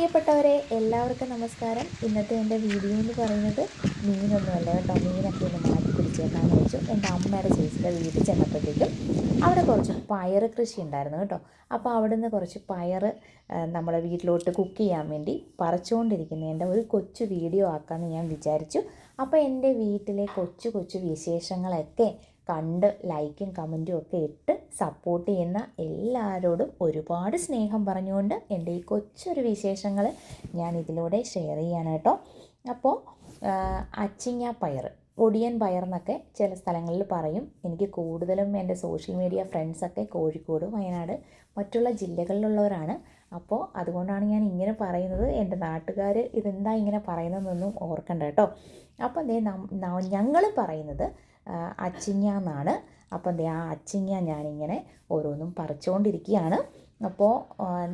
പ്രിയപ്പെട്ടവരെ എല്ലാവർക്കും നമസ്കാരം. ഇന്നത്തെ എൻ്റെ വീഡിയോ എന്ന് പറയുന്നത് മീനൊന്നുമല്ല കേട്ടോ. മീനൊക്കെ ഒന്ന് മാറ്റി പിടിച്ചേക്കാമെന്ന് വെച്ചു. എൻ്റെ അമ്മയുടെ ചേച്ചിയുടെ വീട്ടിൽ ചെന്നപ്പോഴത്തേക്കും അവിടെ കുറച്ച് പയർ കൃഷി ഉണ്ടായിരുന്നു കേട്ടോ. അപ്പോൾ അവിടുന്ന് കുറച്ച് പയർ നമ്മുടെ വീട്ടിലോട്ട് കുക്ക് ചെയ്യാൻ വേണ്ടി പറിച്ചുകൊണ്ടിരിക്കുന്നതിൻ്റെ ഒരു കൊച്ചു വീഡിയോ ആക്കാമെന്ന് ഞാൻ വിചാരിച്ചു. അപ്പോൾ എൻ്റെ വീട്ടിലെ കൊച്ചു കൊച്ചു വിശേഷങ്ങളൊക്കെ കണ്ട് ലൈക്കും കമൻറ്റും ഒക്കെ ഇട്ട് സപ്പോർട്ട് ചെയ്യുന്ന എല്ലാവരോടും ഒരുപാട് സ്നേഹം പറഞ്ഞുകൊണ്ട് എൻ്റെ ഈ കൊച്ചൊരു വിശേഷങ്ങൾ ഞാൻ ഇതിലൂടെ ഷെയർ ചെയ്യാണ് കേട്ടോ. അപ്പോൾ അച്ചിങ്ങ പയർ, ഒടിയൻ പയർ എന്നൊക്കെ ചില സ്ഥലങ്ങളിൽ പറയും. എനിക്ക് കൂടുതലും എൻ്റെ സോഷ്യൽ മീഡിയ ഫ്രണ്ട്സൊക്കെ കോഴിക്കോട്, വയനാട്, മറ്റുള്ള ജില്ലകളിലുള്ളവരാണ്. അപ്പോൾ അതുകൊണ്ടാണ് ഞാൻ ഇങ്ങനെ പറയുന്നത്. എൻ്റെ നാട്ടുകാർ ഇതെന്താ ഇങ്ങനെ പറയുന്നതെന്നൊന്നും ഓർക്കണ്ട കേട്ടോ. അപ്പോൾ ഞങ്ങൾ പറയുന്നത് അച്ചിങ്ങ എന്നാണ്. അപ്പം ആ അച്ചിങ്ങ ഞാനിങ്ങനെ ഓരോന്നും പറിച്ചുകൊണ്ടിരിക്കുകയാണ്. അപ്പോൾ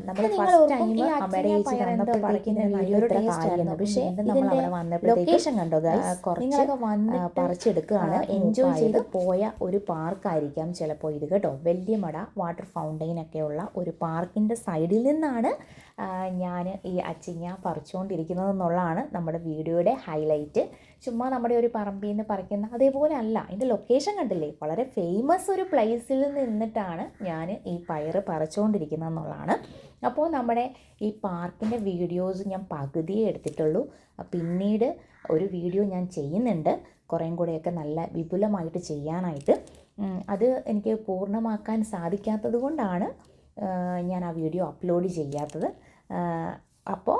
നമ്മൾ ഫസ്റ്റ് ടൈം അമ്മയുടെ ചേച്ചി പറിക്കുന്ന വീഡിയോ കാര്യമായിരുന്നു. പക്ഷേ നമ്മൾ അവിടെ വന്നപ്പോഴത്തേക്കും കണ്ടോ ഗൈസ്, കുറച്ചൊക്കെ വന്ന് പറിച്ചെടുക്കുകയാണ്. എൻജോയ് ചെയ്ത് പോയ ഒരു പാർക്കായിരിക്കാം ചിലപ്പോൾ ഇത് കേട്ടോ. വെല്യമട വാട്ടർ ഫൗണ്ടെയിനൊക്കെ ഉള്ള ഒരു പാർക്കിൻ്റെ സൈഡിൽ നിന്നാണ് ഞാൻ ഈ അച്ചിങ്ങ പറിച്ചുകൊണ്ടിരിക്കുന്നതെന്നുള്ളതാണ് നമ്മുടെ വീഡിയോയുടെ ഹൈലൈറ്റ്. ചുമ്മാ നമ്മുടെ ഒരു പറമ്പിൽ നിന്ന് പറിക്കുന്ന അതേപോലെ അല്ല. ഇതിൻ്റെ ലൊക്കേഷൻ കണ്ടില്ലേ, വളരെ ഫേമസ് ഒരു പ്ലേസിൽ നിന്നിട്ടാണ് ഞാൻ ഈ പയർ പറിച്ചുകൊണ്ടിരിക്കുന്നതെന്നുള്ളതാണ്. അപ്പോൾ നമ്മുടെ ഈ പാർക്കിൻ്റെ വീഡിയോസ് ഞാൻ പകുതിയേ എടുത്തിട്ടുള്ളൂ. പിന്നീട് ഒരു വീഡിയോ ഞാൻ ചെയ്യുന്നുണ്ട്, കുറേയും കൂടെയൊക്കെ നല്ല വിപുലമായിട്ട് ചെയ്യാനായിട്ട്. അത് എനിക്ക് പൂർണ്ണമാക്കാൻ സാധിക്കാത്തത് കൊണ്ടാണ് ഞാൻ ആ വീഡിയോ അപ്ലോഡ് ചെയ്യാത്തത്. അപ്പോൾ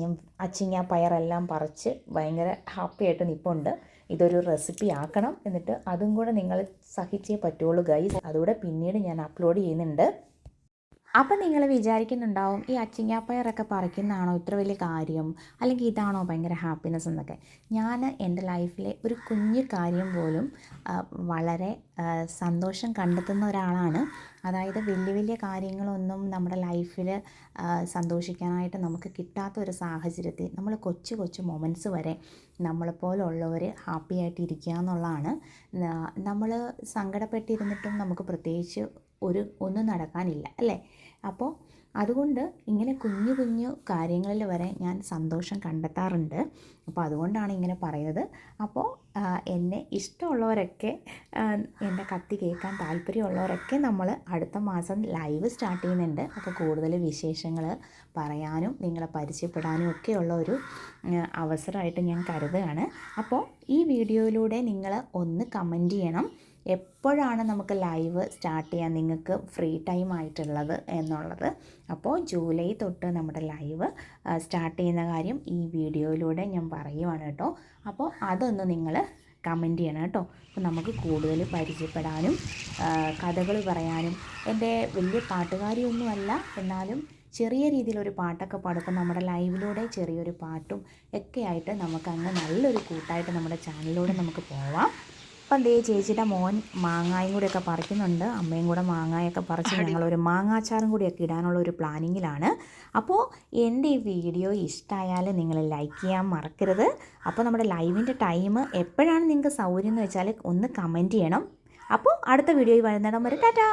ഞാൻ അച്ചിങ്ങ പയറെല്ലാം പറിച്ച് ഭയങ്കര ഹാപ്പി ആയിട്ട് നിൽപ്പുണ്ട്. ഇതൊരു റെസിപ്പി ആക്കണം, എന്നിട്ട് അതും കൂടെ നിങ്ങൾ സഹിച്ചേ പറ്റുള്ളൂ ഗൈസ്. അതുകൂടെ പിന്നീട് ഞാൻ അപ്ലോഡ് ചെയ്യുന്നുണ്ട്. അപ്പം നിങ്ങൾ വിചാരിക്കുന്നുണ്ടാവും, ഈ അച്ചിങ്ങാപ്പയറൊക്കെ പറിക്കുന്നതാണോ ഇത്ര വലിയ കാര്യം, അല്ലെങ്കിൽ ഇതാണോ ഭയങ്കര ഹാപ്പിനെസ് എന്നൊക്കെ. ഞാൻ എൻ്റെ ലൈഫിലെ ഒരു കുഞ്ഞു കാര്യം പോലും വളരെ സന്തോഷം കണ്ടെത്തുന്ന ഒരാളാണ്. അതായത് വലിയ വലിയ കാര്യങ്ങളൊന്നും നമ്മുടെ ലൈഫിൽ സന്തോഷിക്കാനായിട്ട് നമുക്ക് കിട്ടാത്ത ഒരു സാഹചര്യത്തിൽ നമ്മൾ കൊച്ചു കൊച്ചു മൊമെൻറ്റ്സ് വരെ നമ്മളെപ്പോലുള്ളവർ ഹാപ്പി ആയിട്ട് ഇരിക്കുക എന്നുള്ളതാണ്. നമ്മൾ സങ്കടപ്പെട്ടിരുന്നിട്ടും നമുക്ക് പ്രത്യേകിച്ച് ഒന്നും നടക്കാനില്ല അല്ലേ. അപ്പോൾ അതുകൊണ്ട് ഇങ്ങനെ കുഞ്ഞു കുഞ്ഞു കാര്യങ്ങളിൽ വരെ ഞാൻ സന്തോഷം കണ്ടെത്താറുണ്ട്. അപ്പോൾ അതുകൊണ്ടാണ് ഇങ്ങനെ പറയുന്നത്. അപ്പോൾ എന്നെ ഇഷ്ടമുള്ളവരൊക്കെ, എൻ്റെ കത്തി കേൾക്കാൻ താല്പര്യമുള്ളവരൊക്കെ നമ്മൾ അടുത്ത മാസം ലൈവ് സ്റ്റാർട്ട് ചെയ്യുന്നുണ്ട്. അപ്പോൾ കൂടുതൽ വിശേഷങ്ങൾ പറയാനും നിങ്ങളെ പരിചയപ്പെടാനും ഒക്കെയുള്ള ഒരു അവസരമായിട്ട് ഞാൻ കരുതുകയാണ്. അപ്പോൾ ഈ വീഡിയോയിലൂടെ നിങ്ങൾ ഒന്ന് കമൻറ്റ് ചെയ്യണം, എപ്പോഴാണ് നമുക്ക് ലൈവ് സ്റ്റാർട്ട് ചെയ്യാൻ നിങ്ങൾക്ക് ഫ്രീ ടൈം ആയിട്ടുള്ളത് എന്നുള്ളത്. അപ്പോൾ ജൂലൈ തൊട്ട് നമ്മുടെ ലൈവ് സ്റ്റാർട്ട് ചെയ്യുന്ന കാര്യം ഈ വീഡിയോയിലൂടെ ഞാൻ പറയുവാണ് കേട്ടോ. അപ്പോൾ അതൊന്ന് നിങ്ങൾ കമൻറ്റ് ചെയ്യണം കേട്ടോ. അപ്പോൾ നമുക്ക് കൂടുതൽ പരിചയപ്പെടാനും കഥകൾ പറയാനും. എൻ്റെ വലിയ പാട്ടുകാരിയൊന്നുമല്ല, എന്നാലും ചെറിയ രീതിയിലൊരു പാട്ടൊക്കെ പാടുമ്പോൾ നമ്മുടെ ലൈവിലൂടെ ചെറിയൊരു പാട്ടും ഒക്കെ ആയിട്ട് നമുക്കങ്ങ് നല്ലൊരു കൂട്ടായിട്ട് നമ്മുടെ ചാനലിലൂടെ നമുക്ക് പോവാം. അപ്പം ചേച്ചിയുടെ മോൻ മാങ്ങായും കൂടിയൊക്കെ പറിക്കുന്നുണ്ട്. അമ്മയും കൂടെ മാങ്ങായൊക്കെ പറിച്ച് ഞങ്ങളൊരു മാങ്ങാച്ചാറും കൂടിയൊക്കെ ഇടാനുള്ള ഒരു പ്ലാനിങ്ങിലാണ്. അപ്പോൾ എൻ്റെ ഈ വീഡിയോ ഇഷ്ടമായാൽ നിങ്ങൾ ലൈക്ക് ചെയ്യാൻ മറക്കരുത്. അപ്പോൾ നമ്മുടെ ലൈവിൻ്റെ ടൈം എപ്പോഴാണ് നിങ്ങൾക്ക് സൗകര്യം എന്ന് വെച്ചാൽ ഒന്ന് കമൻറ്റ് ചെയ്യണം. അപ്പോൾ അടുത്ത വീഡിയോയിൽ വരുന്നിടം വരെ ടാറ്റാ.